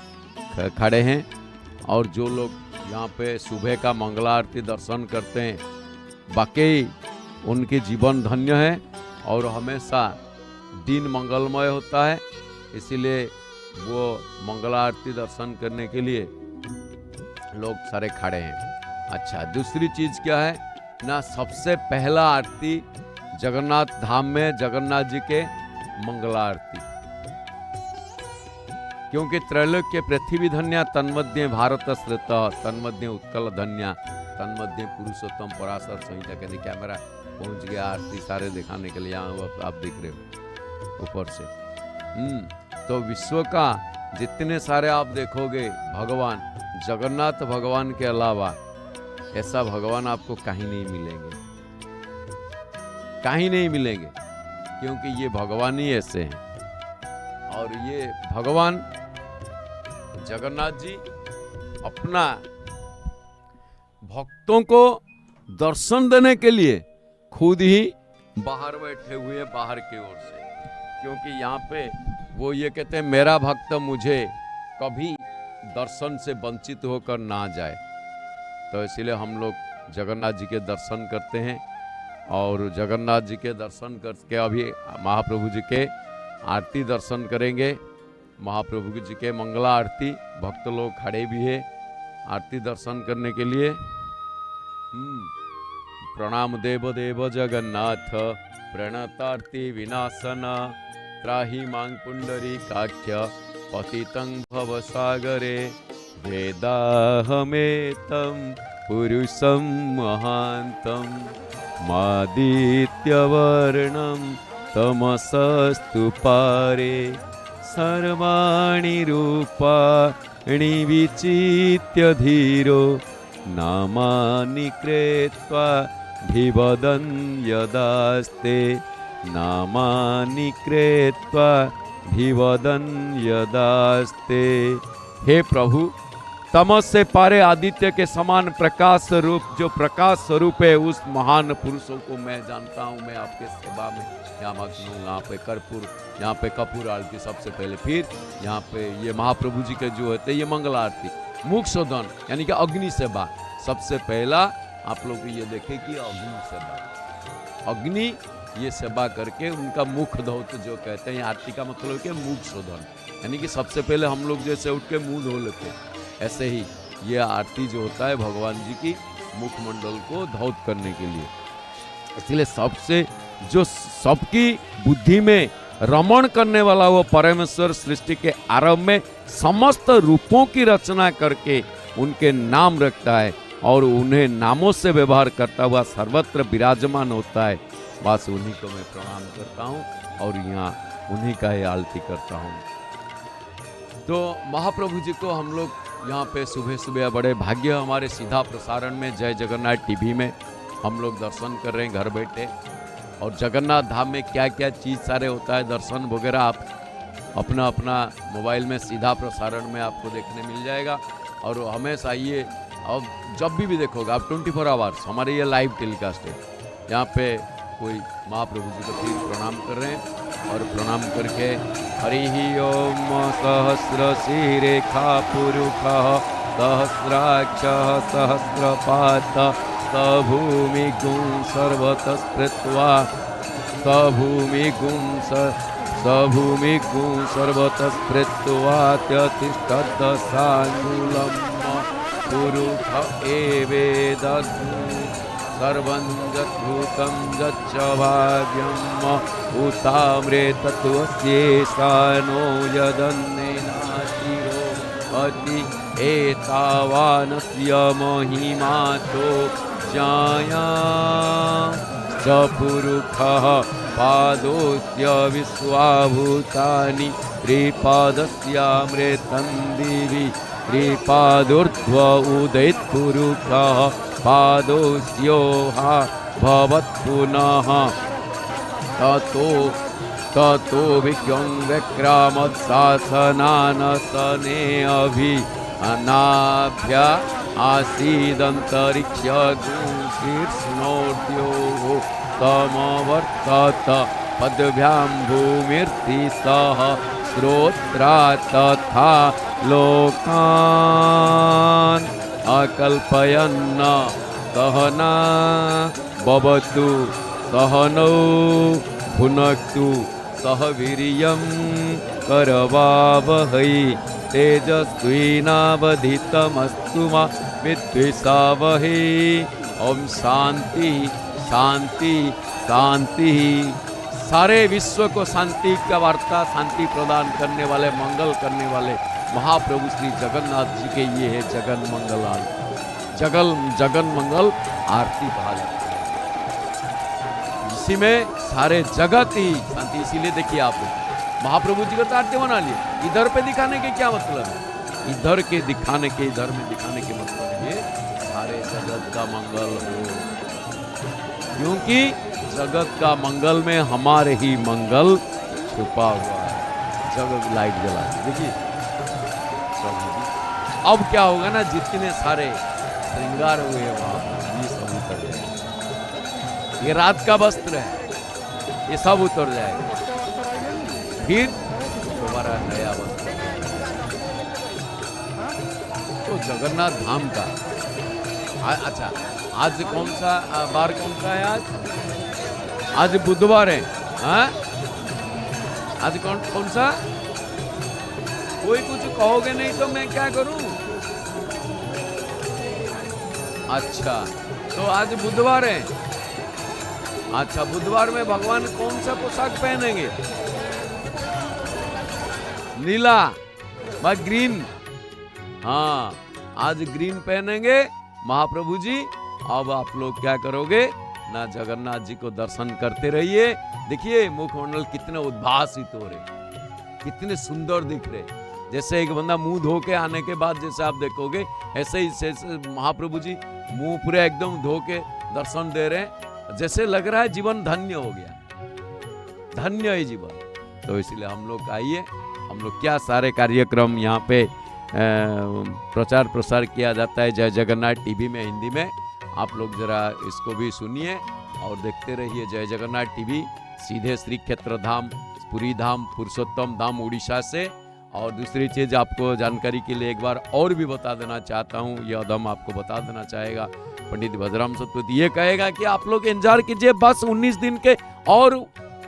खड़े हैं। और जो लोग यहाँ पे सुबह का मंगला आरती दर्शन करते हैं, वाकई उनके जीवन धन्य है और हमेशा दिन मंगलमय होता है। इसीलिए वो मंगला आरती दर्शन करने के लिए लोग सारे खड़े हैं। अच्छा, दूसरी चीज क्या है ना, सबसे पहला आरती जगन्नाथ धाम में जगन्नाथ जी के मंगला आरती, क्योंकि त्रैलोक्य पृथ्वी धन्या तन्मध्य भारत श्रेत तन्मध्य उत्कल धन्या तन्मध्य पुरुषोत्तम पराशर संहिता। कहते कैमरा पहुंच गया आरती सारे दिखाने के लिए, यहाँ आप देख रहे हो ऊपर से। तो विश्व का जितने सारे आप देखोगे भगवान, जगन्नाथ भगवान के अलावा ऐसा भगवान आपको कहीं नहीं मिलेंगे, कहीं नहीं मिलेंगे, क्योंकि ये भगवान ही ऐसे हैं। और ये भगवान जगन्नाथ जी अपना भक्तों को दर्शन देने के लिए खुद ही बाहर बैठे हुए, बाहर की ओर से, क्योंकि यहाँ पे वो ये कहते हैं मेरा भक्त मुझे कभी दर्शन से वंचित होकर ना जाए। तो इसीलिए हम लोग जगन्नाथ जी के दर्शन करते हैं। और जगन्नाथ जी के दर्शन करके अभी महाप्रभु जी के आरती दर्शन करेंगे। महाप्रभु जी के मंगला आरती, भक्त लोग खड़े भी है आरती दर्शन करने के लिए। प्रणाम देव देव जगन्नाथ प्रणतार्ति विनाशन त्राहि मां पुंडरीकाख्य पतितं भवसागरे वेदाहमेतं पुरुषं महान्तं मादित्यवर्णं तमसस्तु पारे सर्वाणि रूपाणि विचित्य धीरो नामानि कृत्वा भिवदन् यदास्ते नामानि कृत्वा भिवदन् यदास्ते। हे प्रभु, तमस से पारे आदित्य के समान प्रकाश स्वरूप, जो प्रकाश स्वरूप है, उस महान पुरुषों को मैं जानता हूँ। मैं आपके सेवा में यहाँ मग्न हूँ। यहाँ पे कर्पूर, यहाँ पे कपूर आरती सबसे पहले, फिर यहाँ पे ये महाप्रभु जी के जो होते हैं ये मंगल आरती, मुख शोधन यानी कि अग्नि सेवा। सबसे पहला आप लोग ये देखें कि अग्नि सेवा, अग्नि ये सेवा करके उनका मुख धौत जो कहते हैं, आरती का मतलब है मुख शोधन, यानी कि सबसे पहले हम लोग जैसे उठ के मुंह धो लेते हैं, ऐसे ही ये आरती जो होता है भगवान जी की मुखमंडल को धौत करने के लिए। इसलिए सबसे जो सबकी बुद्धि में रमण करने वाला वो परमेश्वर सृष्टि के आरंभ में समस्त रूपों की रचना करके उनके नाम रखता है और उन्हें नामों से व्यवहार करता हुआ सर्वत्र विराजमान होता है। बस उन्हीं को मैं प्रणाम करता हूँ और यहाँ उन्हीं का ही आरती करता हूँ। तो महाप्रभु जी को हम लोग यहाँ पे सुबह सुबह बड़े भाग्य हमारे सीधा प्रसारण में जय जगन्नाथ टीवी में हम लोग दर्शन कर रहे हैं घर बैठे। और जगन्नाथ धाम में क्या क्या चीज़ सारे होता है, दर्शन वगैरह आप अपना अपना मोबाइल में सीधा प्रसारण में आपको देखने मिल जाएगा। और हमेशा ये अब जब भी देखोगे आप 24 आवर्स हमारे ये लाइव टेलीकास्ट है। यहाँ पे कोई महाप्रभु जी को फिर प्रणाम कर रहे हैं और प्रणाम करके हरि ओम सहस्र शिरेखा पुरुष सहस्राक्ष सहस्रपात सभूमि गुं सर्वतः स्मृत्वा सभूमि गुं सर्वतः स्मृत्वा त्यतिष्ठत् साङ्गुलं पुरुष एवेदधु सर्वं यद्भूतं यच्च भाग्यम् उतामृतत्वस्येषानो यदन्नेनाशिरो अति एतावानस्य महिमातो ज्ञाया च पुरुषः पादोस्य विश्वाभूतानि त्रिपादस्यामृतं दिवि त्रिपादोर्ध्व उदयत्पुरुषः पादोस्योहा भवत्पुनः ततो विज्ञं विक्रामत्शासनानसने अभि अनाभ्या आसीदन्तरिक्षगुंशीर्ष्णोद्योः तमवर्तत पद्भ्यां भूमिर्तिसः श्रोत्रा तथा लोकान् अकल्पयन्न सहना भवतु सहनौ भुनक्तु सह वीर्यं करवावहै तेजस्विनावधीतमस्तु मा विद्विषावहै। ओम शांति शांति शांति। सारे विश्व को शांति का वार्ता, शांति प्रदान करने वाले, मंगल करने वाले महाप्रभु श्री जगन्नाथ जी के ये है जगन मंगल आरती, जगन मंगल आरती कहा जाता है। इसी में सारे जगत ही शांति। इसीलिए देखिए आप महाप्रभु जी को तो आरती बना लिए, इधर पे दिखाने के क्या मतलब है, इधर के दिखाने के, इधर में दिखाने के मतलब है सारे जगत का मंगल हो, क्योंकि जगत का मंगल में हमारे ही मंगल छुपा हुआ है। जगत लाइट जला देखिए। अब क्या होगा ना, जितने सारे श्रृंगार हुए वहां ये सब उतर जाएगा। ये रात का वस्त्र है, ये सब उतर जाएगा, फिर दोबारा नया वस्त्र। तो जगन्नाथ धाम का अच्छा, आज कौन सा बार कौन सा है? आज बुधवार है। हाँ, आज कौन सा? कोई कुछ कहोगे नहीं तो मैं क्या करूं? अच्छा, तो आज बुधवार है। अच्छा, बुधवार में भगवान कौन सा पोशाक पहनेंगे? नीला व ग्रीन। हाँ, आज ग्रीन पहनेंगे महाप्रभु जी। अब आप लोग क्या करोगे ना, जगन्नाथ जी को दर्शन करते रहिए। देखिए मुखमंडल कितने उद्भासित हो रहे, कितने सुंदर दिख रहे। जैसे एक बंदा मुंह धो के आने के बाद जैसे आप देखोगे, ऐसे ही महाप्रभु जी मुंह पूरे एकदम धो के दर्शन दे रहे हैं, जैसे लग रहा है जीवन धन्य हो गया, धन्य है जीवन। तो इसलिए हम लोग आइए, हम लोग क्या सारे कार्यक्रम यहाँ पे प्रचार प्रसार किया जाता है जय जगन्नाथ टीवी में, हिंदी में। आप लोग जरा इसको भी सुनिए और देखते रहिए जय जगन्नाथ टीवी, सीधे श्री क्षेत्र धाम, पुरी धाम, पुरुषोत्तम धाम उड़ीसा से। और दूसरी चीज़ आपको जानकारी के लिए एक बार और भी बता देना चाहता हूँ, यह अदम आपको बता देना चाहेगा, पंडित भद्राम सतपथी ये कहेगा कि आप लोग इंतजार कीजिए, बस 19 दिन के और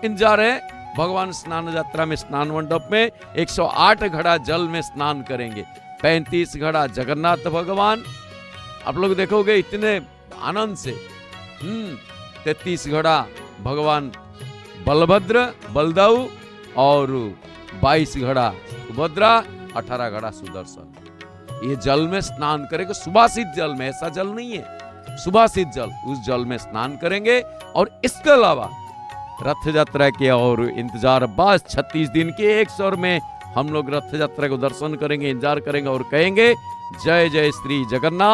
इंतजार है। भगवान स्नान यात्रा में स्नान मंडप में 108 घड़ा जल में स्नान करेंगे, 35 घड़ा जगन्नाथ भगवान, आप लोग देखोगे इतने आनंद से। 33 घड़ा भगवान बलभद्र बलदाऊ और 22 घड़ा सुभद्रा, 18 घड़ा सुदर्शन। ये जल में स्नान करेंगे, सुभाषित जल में, ऐसा जल नहीं है, सुभाषित जल, उस जल में स्नान करेंगे। और इसके अलावा रथ यात्रा के और इंतजार, बस 36 दिन के एक स्वर में हम लोग रथ यात्रा को दर्शन करेंगे, इंतजार करेंगे और कहेंगे जय जय श्री जगन्नाथ।